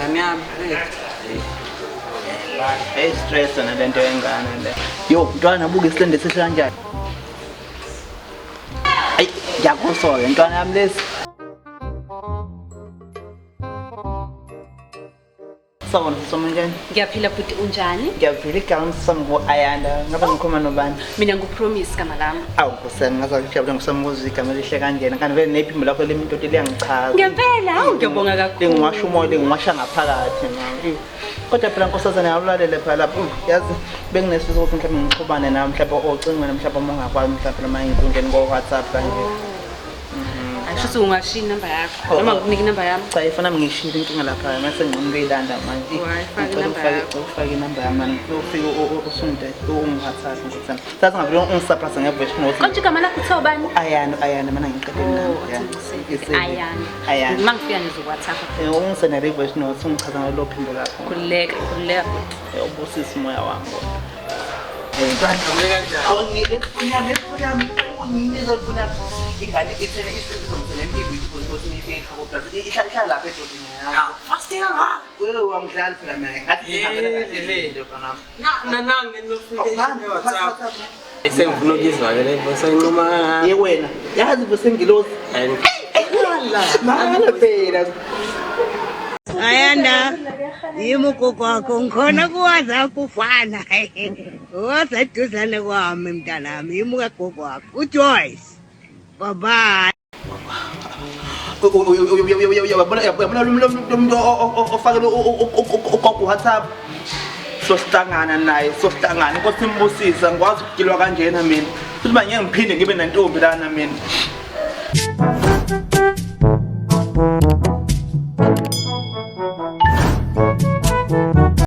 ingane yami. Stress na lento yengane le. Yo, ntwana buke isilende sihle kanjani? Ayi, ngiyakusola ntwana yami lesi. Sawona somanjani? Ngiyaphila futhi unjani? Ngiyaphila igama sami ngo-Ayanda. Ngaba ngikhuluma nobani? Mina nguPromise gama lami. Awu Nkosi ngazakujabula ngisamuzwa igama elihle kanjena. Kanti vele nephimbo lakho leminto liyangichaza. Ngempela, hawu ngiyabonga kakhulu. Lingiwasha umoya, lingiwasha ngaphakathi mama. Kodwa phela Nkosazana ngiyawulalele phela lapho. Yazi benginesifiso ukuthi mhlawumbe ngixhubane nawe mhlawumbe ocingweni mhlawumbe uma ungakwazi mhlawumbe noma inkundleni ngo-WhatsApp kanje. Ayisho ungashiya inamba yakho noma ngikunika inamba yami. Cha ifana ngishilo inkinga lapha mase ngqondo uyilanda manje. Ufake inamba yami manje. Ufike usunde unghathatha Nkosazana. Sathi ngavule ungisurprise nge-voice note. Konje igama lakho kuthiwa bani? Ayana mina ngiqede ngiyana. Ayana. Mangifika nje WhatsApp. Ungisendele i-voice note ungichaza ngalo phimbo lakho. Khulileka. Ubusisa umoya wami. Ingane ithele isizomsebenzi ukuthi nifika kodwa ihlala lapha edolini yakho. Fasting nga. Wewe wamdlali phela mina ngathi ngihambele kahle Nanange nofika WhatsApp. Esengifuna ukuzwakela bosenquma. wena. Yazi bosengilosi. Mala phela. Ayanda, yimi ugogo wakho ngikhona kuwaza kufana. Waseduzane kwami mntanami, yimi ugogo wakho. uJoyce. Bye-bye. Yabona lo muntu ofakele WhatsApp. Sohlangana naye, sohlangana Nkosi imbusisa ngikwazi ukugilwa kanjena mina. Futhi manje ngiphinde ngibe nentombi lana mina.